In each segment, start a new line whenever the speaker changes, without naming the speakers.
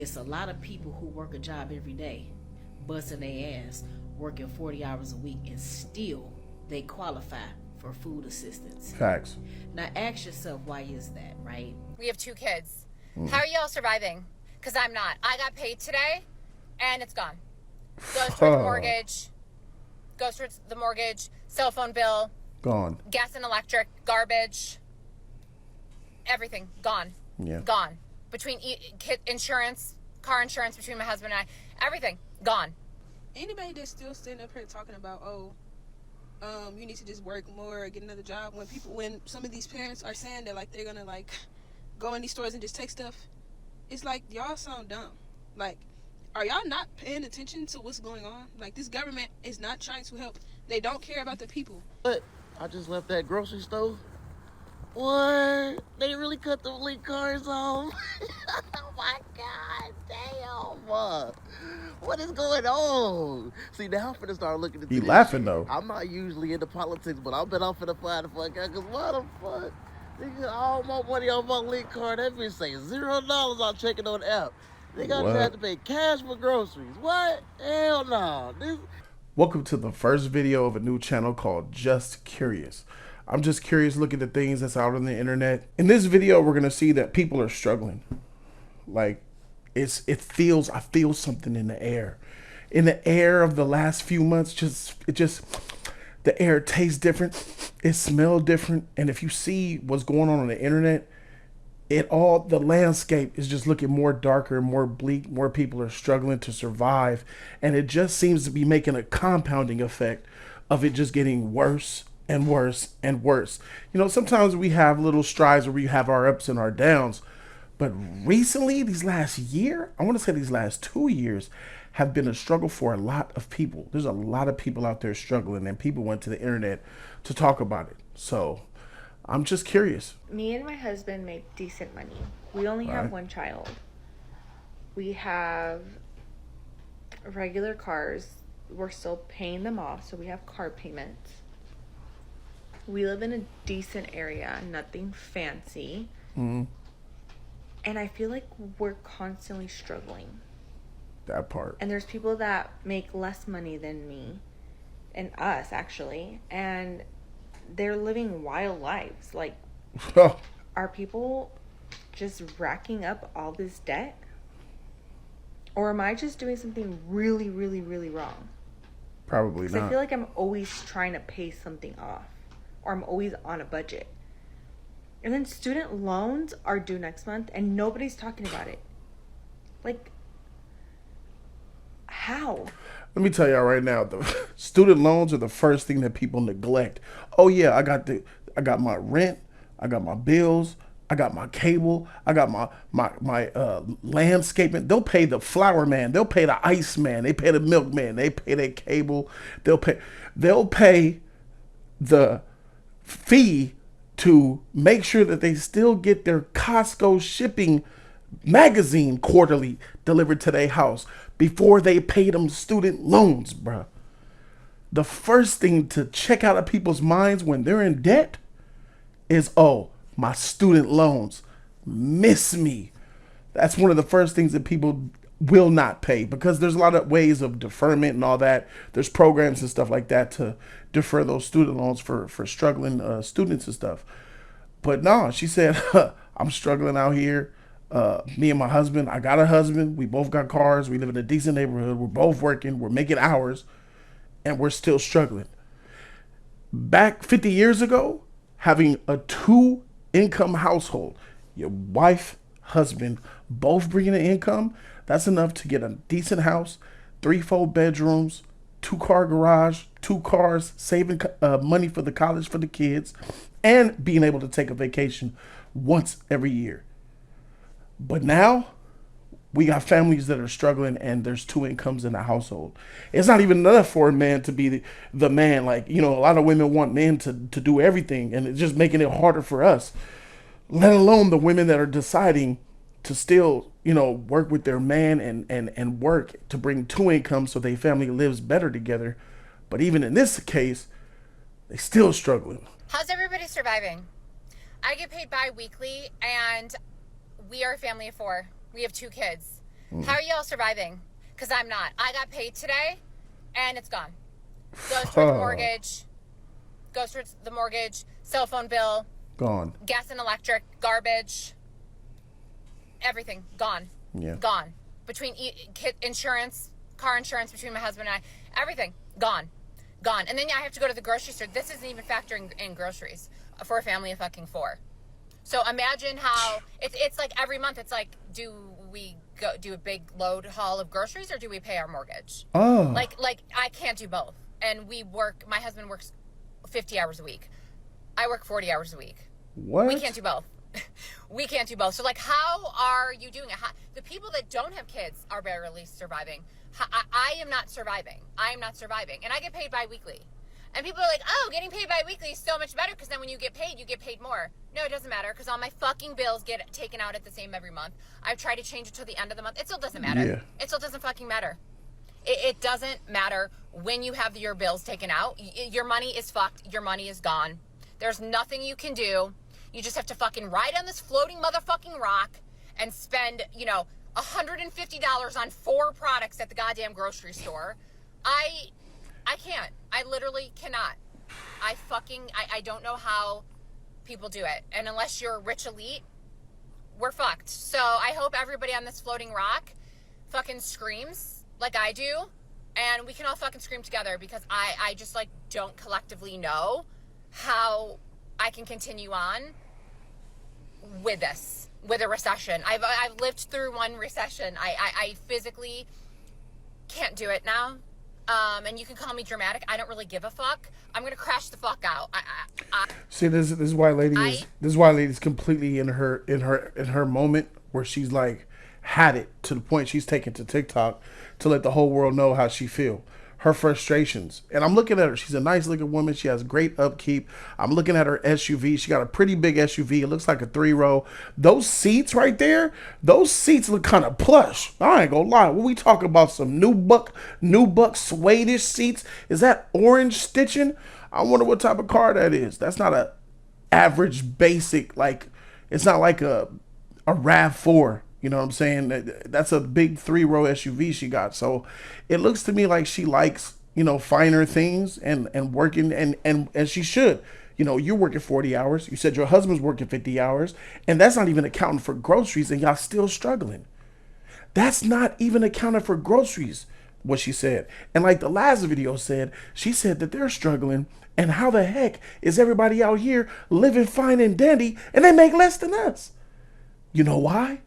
It's a lot of people who work a job every day, busting their ass, working 40 hours a week, and still they qualify for food assistance.
Facts.
Now ask yourself, why is that, right?
We have 2 kids. How are y'all surviving? Because I'm not. I got paid today, and it's gone. Goes towards the mortgage, cell phone bill,
Gone.
gas and electric, garbage, everything gone.
Yeah.
Gone. Between kid insurance, car insurance between my husband and I, everything gone.
Anybody that's still sitting up here talking about, you need to just work more or get another job, when some of these parents are saying that like they're gonna like go in these stores and just take stuff, it's like y'all sound dumb. Like, are y'all not paying attention to what's going on? Like, this government is not trying to help. They don't care about the people.
But I just left that grocery store. What? They really cut the link cars off? Oh my God, damn. What is going on? See, now I'm finna start looking at this.
He laughing though.
I'm not usually into politics, but I bet I'm finna find the fuck out, cause what the fuck? Nigga, all my money on my link card, that bitch say $0 I'm checking on the app. They gotta have to pay cash for groceries. What? Hell no.
Welcome to the first video of a new channel called Just Curious. I'm just curious looking at things that's out on the internet. In this video, we're gonna see that people are struggling. Like, I feel something in the air. In the air of the last few months, the air tastes different, it smells different, and if you see what's going on the internet, the landscape is just looking more darker, more bleak, more people are struggling to survive, and it just seems to be making a compounding effect of it just getting worse and worse and worse. You know, sometimes we have little strides where we have our ups and our downs, but recently, these last year, I want to say these last 2 years, have been a struggle for a lot of people. There's a lot of people out there struggling, and people went to the internet to talk about it. So I'm just curious.
Me and my husband make decent money. We only have one child. We have regular cars. We're still paying them off, so we have car payments. We live in a decent area, nothing fancy.
Mm-hmm.
And I feel like we're constantly struggling.
That part.
And there's people that make less money than me and us, actually, and they're living wild lives. Like, are people just racking up all this debt? Or am I just doing something really, really, really wrong?
Probably not.
Because I feel like I'm always trying to pay something off, or I'm always on a budget. And then student loans are due next month, and nobody's talking about it. Like, how?
Let me tell y'all right now, the student loans are the first thing that people neglect. Oh yeah, I got my rent, I got my bills, I got my cable, I got my landscaping. They'll pay the flower man, they'll pay the ice man, they pay the milkman, they pay their cable, they'll pay the fee to make sure that they still get their Costco shipping magazine quarterly delivered to their house before they pay them student loans, bruh. The first thing to check out of people's minds when they're in debt is, oh, my student loans miss me. That's one of the first things that people will not pay, because there's a lot of ways of deferment and all that. There's programs and stuff like that to defer those student loans for struggling students and stuff. But no, she said, I'm struggling out here. Me and my husband, I got a husband. We both got cars. We live in a decent neighborhood. We're both working. We're making hours, and we're still struggling. Back 50 years ago, having a 2-income household, your wife, husband, both bringing an income, that's enough to get a decent house, 3-4 bedrooms, 2-car garage, 2 cars, saving money for the college for the kids, and being able to take a vacation once every year. But now we got families that are struggling, and there's 2 incomes in the household. It's not even enough for a man to be the man. Like, you know, a lot of women want men to do everything, and it's just making it harder for us, let alone the women that are deciding to still, you know, work with their man and work to bring 2 incomes so their family lives better together. But even in this case, they still struggling.
How's everybody surviving? I get paid bi-weekly, and we are a family of 4. We have 2 kids. How are y'all surviving? Because I'm not. I got paid today, and it's gone. Goes towards the mortgage. Goes towards the mortgage, cell phone bill.
Gone.
Gas and electric, garbage. Everything, gone.
Yeah.
Gone. Between kid insurance, car insurance between my husband and I, everything, gone. Gone. And then I have to go to the grocery store. This isn't even factoring in groceries for a family of fucking 4. So imagine how it's like every month. It's like, do we go do a big load haul of groceries or do we pay our mortgage?
Oh.
Like I can't do both. And we work. My husband works 50 hours a week. I work 40 hours a week.
What?
We can't do both. We can't do both. So like, how are you doing it? The people that don't have kids are barely surviving. I am not surviving. I am not surviving, and I get paid bi-weekly. And people are like, oh, getting paid bi-weekly is so much better because then when you get paid more. No, it doesn't matter because all my fucking bills get taken out at the same every month. I've tried to change it till the end of the month. It still doesn't matter.
Yeah.
It still doesn't fucking matter. It doesn't matter when you have your bills taken out. Your money is fucked. Your money is gone. There's nothing you can do. You just have to fucking ride on this floating motherfucking rock and spend, $150 on 4 products at the goddamn grocery store. I can't. I literally cannot. I don't know how people do it. And unless you're a rich elite, we're fucked. So I hope everybody on this floating rock fucking screams like I do. And we can all fucking scream together because I just don't collectively know how I can continue on with this, with a recession. I've lived through one recession. I physically can't do it now. And you can call me dramatic. I don't really give a fuck. I'm gonna crash the fuck out.
See, this white lady is completely in her moment where she's like had it to the point she's taken to TikTok to let the whole world know how she feel. Her frustrations. And I'm looking at her. She's a nice looking woman. She has great upkeep. I'm looking at her SUV. She got a pretty big SUV. It looks like a 3-row. Those seats right there, those seats look kind of plush. I ain't gonna lie. When we talk about some new buck suede-ish seats, is that orange stitching? I wonder what type of car that is. That's not a average basic, it's not like a RAV4. You know what I'm saying? That's a big 3-row SUV she got. So it looks to me like she likes, finer things and working and she should. You're working 40 hours. You said your husband's working 50 hours. And that's not even accounting for groceries and y'all still struggling. That's not even accounting for groceries, what she said. And like the last video said, she said that they're struggling. And how the heck is everybody out here living fine and dandy and they make less than us? You know why?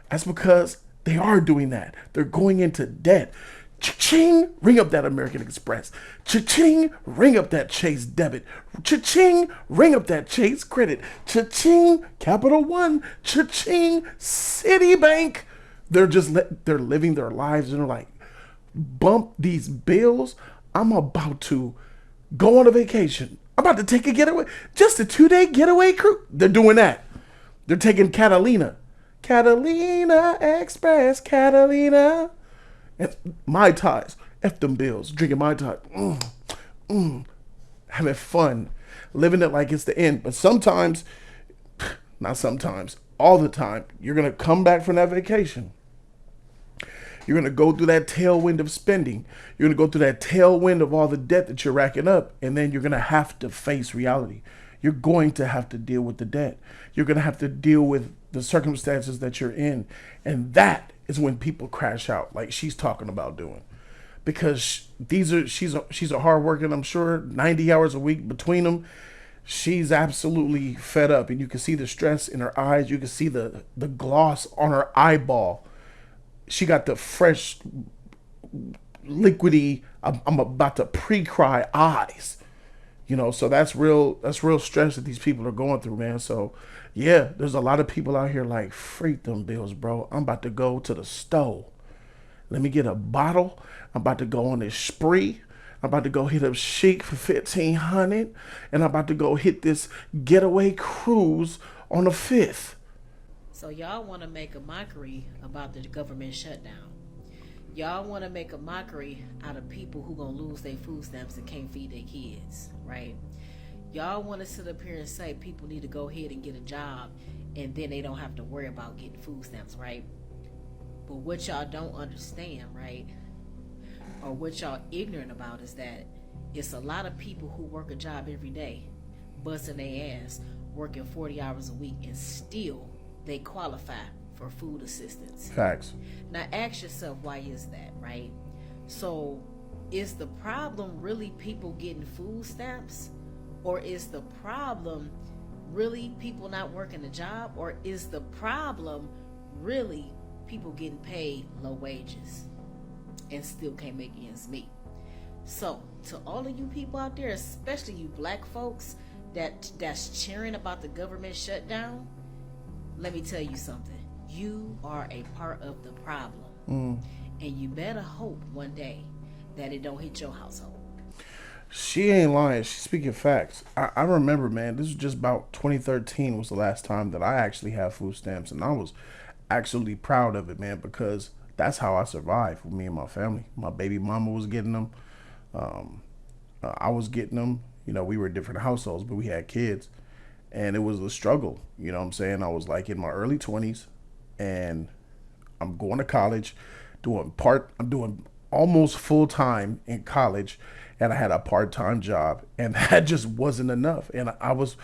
That's because they are doing that. They're going into debt. Cha-ching, ring up that American Express. Cha-ching, ring up that Chase debit. Cha-ching, ring up that Chase credit. Cha-ching, Capital One. Cha-ching, Citibank. They're living their lives and they're like, bump these bills. I'm about to go on a vacation. I'm about to take a getaway. Just a 2-day getaway cruise. They're doing that. They're taking Catalina Express, Catalina. And Mai Tais. F them bills. Drinking Mai Tai. Having fun. Living it like it's the end. But sometimes, not sometimes, all the time, you're going to come back from that vacation. You're going to go through that tailwind of spending. You're going to go through that tailwind of all the debt that you're racking up. And then you're going to have to face reality. You're going to have to deal with the debt. You're going to have to deal with the circumstances that you're in. And that is when people crash out like she's talking about doing. Because she's a hard worker, I'm sure, 90 hours a week between them. She's absolutely fed up. And you can see the stress in her eyes. You can see the gloss on her eyeball. She got the fresh, liquidy, I'm about to pre-cry eyes. So that's real stress that these people are going through, man. So yeah, there's a lot of people out here like, freak them bills, bro. I'm about to go to the store. Let me get a bottle. I'm about to go on this spree. I'm about to go hit up Chic for $1,500. And I'm about to go hit this getaway cruise on the 5th.
So y'all want to make a mockery about the government shutdown. Y'all want to make a mockery out of people who gonna lose their food stamps and can't feed their kids, right? Y'all want to sit up here and say people need to go ahead and get a job and then they don't have to worry about getting food stamps, right? But what y'all don't understand, right? Or what y'all ignorant about is that it's a lot of people who work a job every day, busting their ass, working 40 hours a week, and still they qualify for food assistance.
Facts.
Now ask yourself, why is that, right? So is the problem really people getting food stamps? Or is the problem really people not working a job? Or is the problem really people getting paid low wages and still can't make ends meet? So to all of you people out there, especially you black folks that's cheering about the government shutdown, let me tell you something. You are a part of the problem. And you better hope one day that it don't hit your household.
She ain't lying. She's speaking facts. I remember, man, this was just about 2013 was the last time that I actually had food stamps. And I was actually proud of it, man, because that's how I survived with me and my family. My baby mama was getting them. I was getting them. You know, we were in different households, but we had kids. And it was a struggle. You know what I'm saying? I was like in my early 20s and I'm going to college, I'm doing almost full time in college, and I had a part-time job, and that just wasn't enough. And I was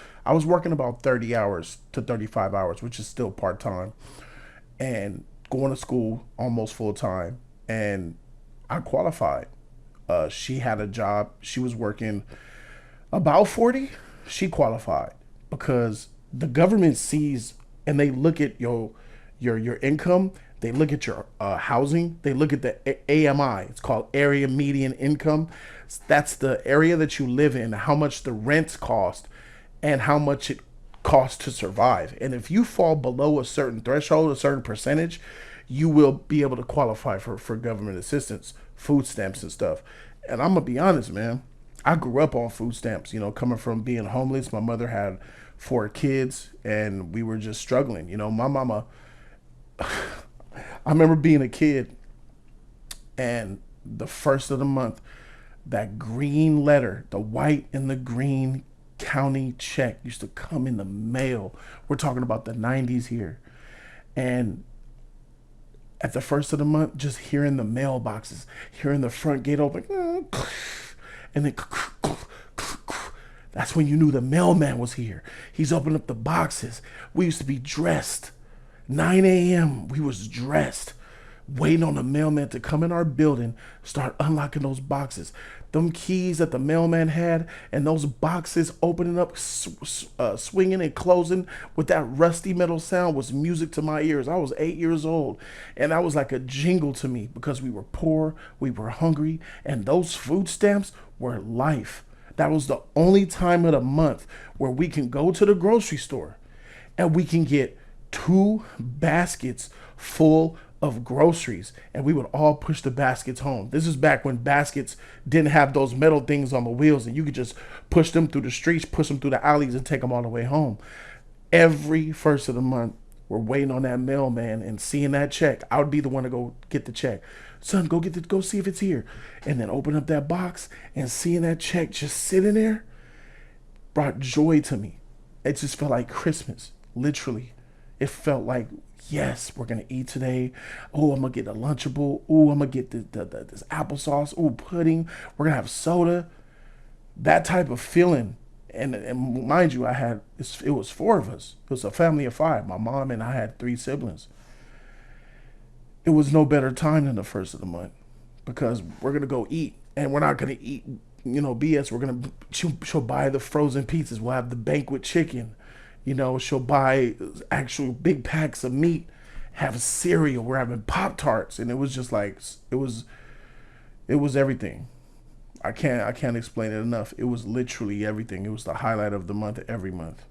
working about 30 hours to 35 hours, which is still part-time, and going to school almost full time, and I qualified. She had a job. She was working about 40. She qualified because the government sees and they look at your income. They look at your housing. They look at the AMI. It's called Area Median Income. That's the area that you live in, how much the rents cost, and how much it costs to survive. And if you fall below a certain threshold, a certain percentage, you will be able to qualify for government assistance, food stamps and stuff. And I'm going to be honest, man. I grew up on food stamps, you know, coming from being homeless. My mother had 4 kids, and we were just struggling. You know, my mama... I remember being a kid, and the first of the month, that green letter, the white and the green county check used to come in the mail. We're talking about the 90s here. And at the first of the month, just hearing the mailboxes, hearing the front gate open, and then that's when you knew the mailman was here. He's opening up the boxes. We used to be dressed. 9 a.m. we was dressed, waiting on the mailman to come in our building, start unlocking those boxes. Them keys that the mailman had, and those boxes opening up, swinging and closing with that rusty metal sound was music to my ears. I was 8 years old, and that was like a jingle to me because we were poor, we were hungry, and those food stamps were life. That was the only time of the month where we can go to the grocery store and we can get 2 baskets full of groceries, and we would all push the baskets home. This is back when baskets didn't have those metal things on the wheels, and you could just push them through the streets, push them through the alleys, and take them all the way home. Every first of the month, we're waiting on that mailman and seeing that check. I would be the one to go get the check. Son, go see if it's here. And then open up that box and seeing that check just sitting there brought joy to me. It just felt like Christmas, literally. It felt like, yes, we're going to eat today. Oh, I'm going to get a Lunchable. Oh, I'm going to get this applesauce. Oh, pudding. We're going to have soda. That type of feeling. And mind you, it was 4 of us. It was a family of 5. My mom and I had 3 siblings. It was no better time than the first of the month because we're going to go eat. And we're not going to eat, BS. She'll buy the frozen pizzas. We'll have the banquet chicken. She'll buy actual big packs of meat, have cereal. We're having Pop-Tarts. And it was just like, it was everything. I can't explain it enough. It was literally everything. It was the highlight of the month every month.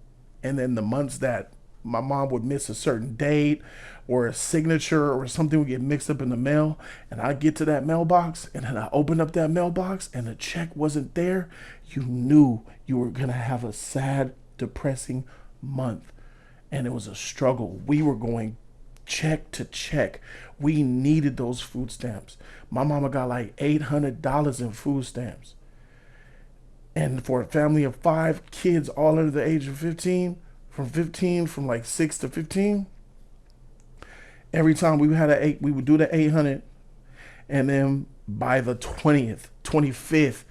And then the months that my mom would miss a certain date or a signature or something would get mixed up in the mail, and I get to that mailbox and then I open up that mailbox and the check wasn't there, you knew you were going to have a sad, depressing month. And it was a struggle. We were going check to check. We needed those food stamps. My mama got like $800 in food stamps. And for a family of 5 kids all under the age of 15, from like 6 to 15, Every time we would do the 800, and then by the 20th, 25th,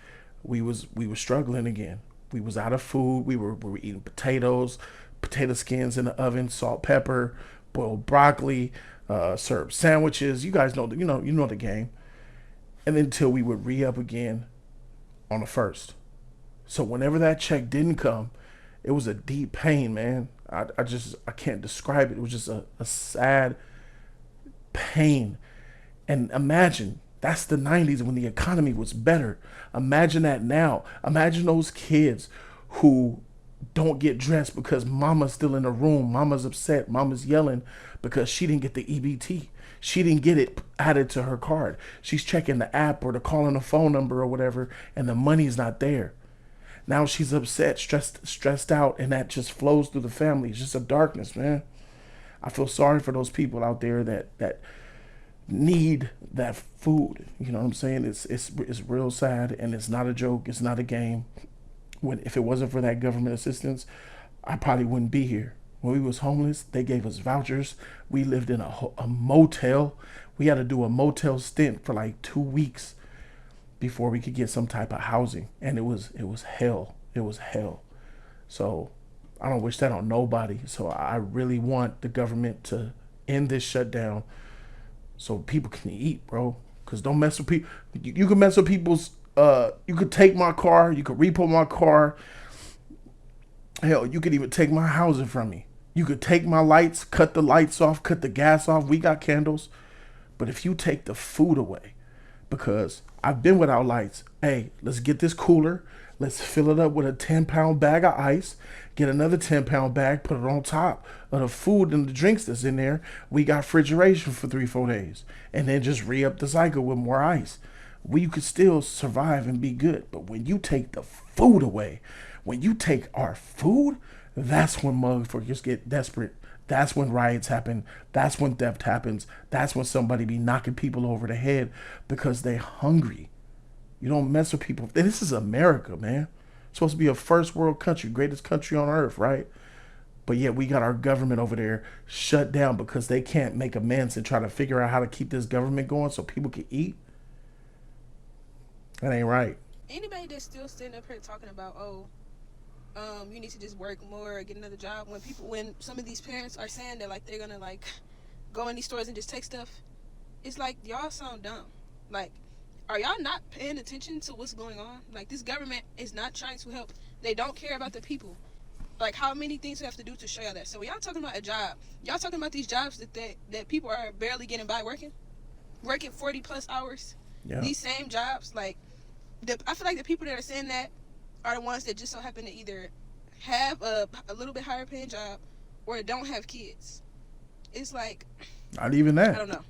we was struggling again. We was out of food. We were eating potatoes, potato skins in the oven, salt, pepper, boiled broccoli, served sandwiches. You guys know you know the game. And then until we would re-up again on the 1st. So whenever that check didn't come, it was a deep pain, man. I can't describe it. It was just a sad pain. And imagine, that's the 90s when the economy was better. Imagine that now. Imagine those kids who don't get dressed because mama's still in the room. Mama's upset. Mama's yelling because she didn't get the EBT. She didn't get it added to her card. She's checking the app or the calling a phone number or whatever, and the money's not there. Now she's upset, stressed out, and that just flows through the family. It's just a darkness, man. I feel sorry for those people out there that need that food. You know what I'm saying? It's real sad, and it's not a joke. It's not a game. If it wasn't for that government assistance, I probably wouldn't be here. When we was homeless, they gave us vouchers. We lived in a motel. We had to do a motel stint for like 2 weeks before we could get some type of housing, and it was hell. It was hell. So I don't wish that on nobody. So I really want the government to end this shutdown so people can eat, bro. Because don't mess with people. You can mess with people's. You could take my car. You could repo my car. Hell, you could even take my housing from me. You could take my lights, cut the lights off, cut the gas off. We got candles. But if you take the food away, because I've been without lights. Hey, let's get this cooler. Let's fill it up with a 10-pound bag of ice. Get another 10-pound bag, put it on top of the food and the drinks that's in there. We got refrigeration for 3-4 days. And then just re-up the cycle with more ice. We could still survive and be good. But when you take the food away, when you take our food, that's when motherfuckers get desperate. That's when riots happen. That's when theft happens. That's when somebody be knocking people over the head because they hungry. You don't mess with people. This is America, man. It's supposed to be a first world country, greatest country on earth, right? But yet we got our government over there shut down because they can't make amends and try to figure out how to keep this government going so people can eat. That ain't right.
Anybody that's still sitting up here talking about, you need to just work more or get another job, when some of these parents are saying that like they're gonna like go in these stores and just take stuff, it's like y'all sound dumb. Like, are y'all not paying attention to what's going on? Like, this government is not trying to help. They don't care about the people. Like, how many things we have to do to show y'all that? So when y'all talking about a job, y'all talking about these jobs that people are barely getting by working 40 plus hours. Yeah. These same jobs, like, I feel like the people that are saying that are the ones that just so happen to either have a little bit higher paying job or don't have kids. It's like,
not even that.
I don't know.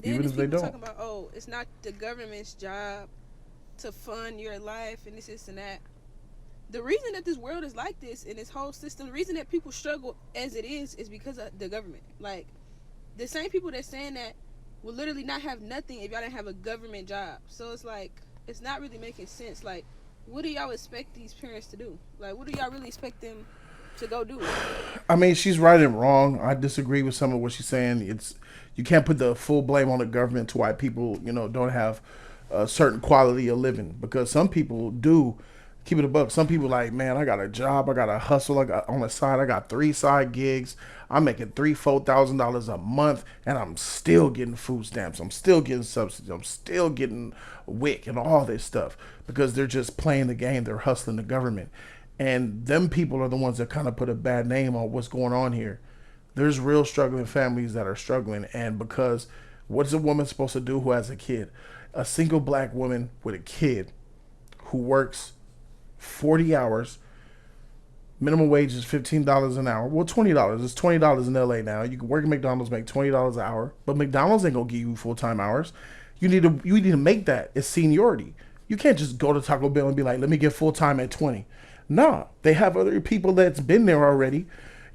Even if they don't.
Talking about, it's not the government's job to fund your life and this and that. The reason that this world is like this and this whole system, the reason that people struggle as it is because of the government. Like, the same people that's saying that will literally not have nothing if y'all didn't have a government job. So it's like, it's not really making sense. Like, what do y'all expect these parents to do? Like, what do y'all really expect them to go do?
I mean, she's right and wrong. I disagree with some of what she's saying. You can't put the full blame on the government to why people, don't have a certain quality of living, because some people do. Keep it a buck. Some people like, man, I got a job, I got a hustle, I got on the side, I got 3 side gigs, I'm making $3,000-$4,000 a month, and I'm still getting food stamps, I'm still getting subsidies, I'm still getting WIC and all this stuff, because they're just playing the game, they're hustling the government. And them people are the ones that kind of put a bad name on what's going on here. There's real struggling families that are struggling, and because what's a woman supposed to do who has a kid? A single black woman with a kid who works 40 hours, minimum wage is $15 an hour. Well, $20. It's $20 in LA now. You can work at McDonald's, make $20 an hour, but McDonald's ain't gonna give you full-time hours. You need to make that. It's seniority. You can't just go to Taco Bell and be like, let me get full-time at 20. Nah, they have other people that's been there already.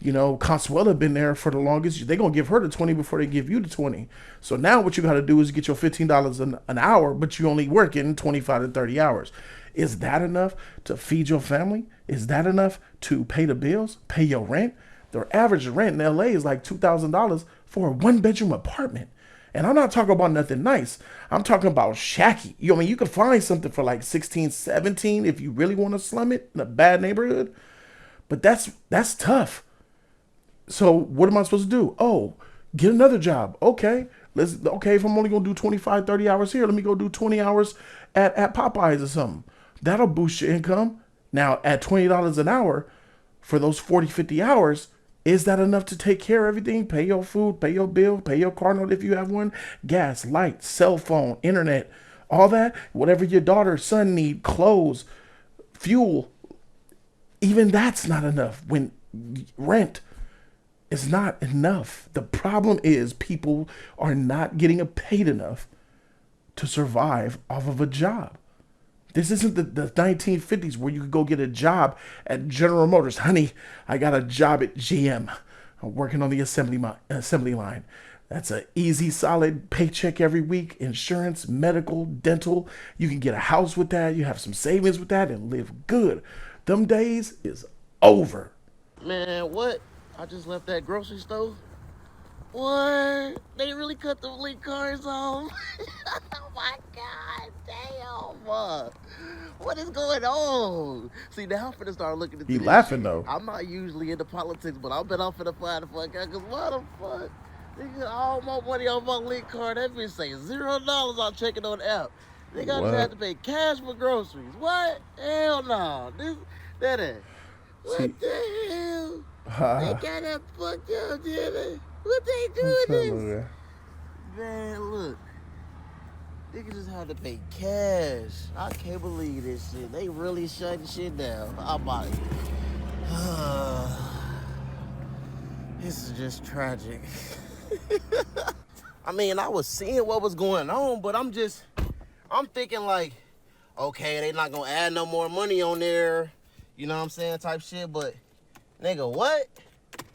Consuela been there for the longest. They're going to give her the 20 before they give you the 20. So now what you got to do is get your $15 an hour, but you only working 25 to 30 hours. Is that enough to feed your family? Is that enough to pay the bills, pay your rent? Their average rent in LA is like $2,000 for a 1-bedroom apartment. And I'm not talking about nothing nice. I'm talking about shacky. I mean, you can find something for like 16, 17 if you really want to slum it in a bad neighborhood. But that's tough. So what am I supposed to do? Oh, get another job. Okay. If I'm only going to do 25, 30 hours here, let me go do 20 hours at Popeyes or something. That'll boost your income. Now, at $20 an hour for those 40, 50 hours, is that enough to take care of everything? Pay your food, pay your bill, pay your car note if you have one, gas, light, cell phone, internet, all that, whatever your daughter, son need, clothes, fuel. Even that's not enough when rent is not enough. The problem is people are not getting paid enough to survive off of a job. This isn't the 1950s where you could go get a job at General Motors. Honey, I got a job at GM. I'm working on the assembly line. That's an easy, solid paycheck every week. Insurance, medical, dental. You can get a house with that. You have some savings with that and live good. Them days is over.
Man, what? I just left that grocery store. What? They really cut the fleet cars off? Oh my God, damn. What is going on? See, now I'm finna start looking at
He
this
laughing
shit.
though.
I'm not usually into politics, but I bet I'm finna find the fuck out, cause what the fuck? Nigga, all my money on my link card, that bitch say $0 I'm checking on the app. Nigga, I just have to pay cash for groceries. What? Hell no. That ain't. What the hell? They got that fucked up, did they? What they doing this? Man, look. Niggas just had to pay cash. I can't believe this shit. They really shutting shit down. I'm like, this is just tragic. I mean, I was seeing what was going on, but I'm thinking like, okay, they not gonna add no more money on there, you know what I'm saying, type shit, but nigga, what?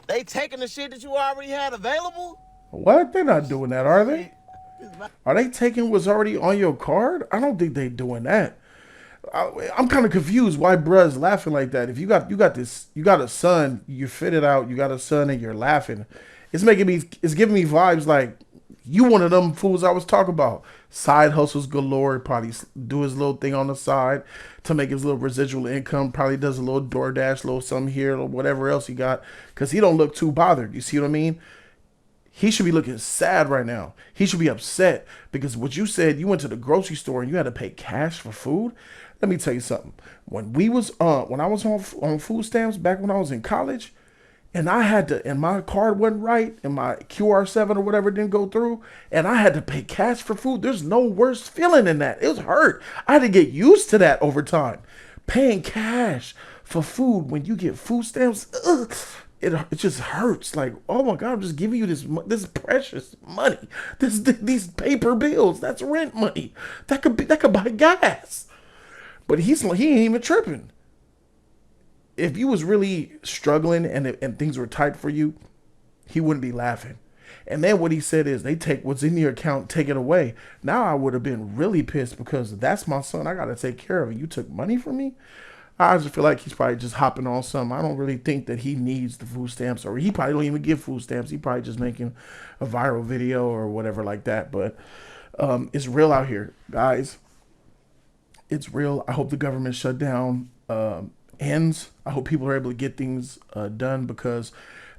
They taking the shit that you already had available?
What? They're not doing that, are they? Are they taking what's already on your card? I don't think they doing that. I'm kind of confused why bruh's laughing like that. If you got a son, you're fitted out, you got a son and you're laughing. It's giving me vibes like you one of them fools I was talking about. Side hustles galore, probably do his little thing on the side to make his little residual income, probably does a little DoorDash, little something here, or whatever else he got, because he don't look too bothered. You see what I mean? He should be looking sad right now. He should be upset because what you said, you went to the grocery store and you had to pay cash for food. Let me tell you something. When I was on food stamps back when I was in college, and my card wasn't right, and my QR7 or whatever didn't go through, and I had to pay cash for food. There's no worse feeling than that. It was hurt. I had to get used to that over time. Paying cash for food when you get food stamps, it just hurts. Like, oh my God, I'm just giving you this precious money. These paper bills. That's rent money. That could buy gas. But he ain't even tripping. If you was really struggling and things were tight for you, he wouldn't be laughing. And then what he said is, they take what's in your account, take it away. Now I would have been really pissed because that's my son. I got to take care of it. You took money from me? I just feel like he's probably just hopping on something. I don't really think that he needs the food stamps, or he probably don't even give food stamps. He probably just making a viral video or whatever like that. But it's real out here, guys. It's real. I hope the government shutdown ends. I hope people are able to get things done, because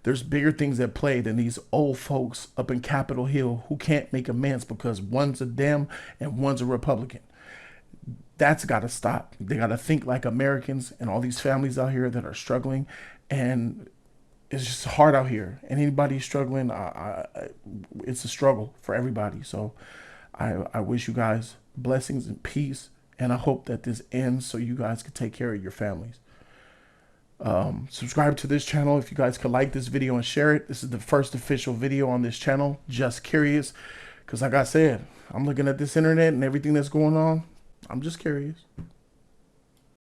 there's bigger things at play than these old folks up in Capitol Hill who can't make amends because one's a Dem and one's a Republican. That's got to stop. They got to think like Americans and all these families out here that are struggling. And it's just hard out here. And anybody struggling, it's a struggle for everybody. So I wish you guys blessings and peace. And I hope that this ends so you guys can take care of your families. Subscribe to this channel if you guys could like this video and share it. This is the first official video on this channel. Just curious. Because like I said, I'm looking at this internet and everything that's going on. I'm just curious.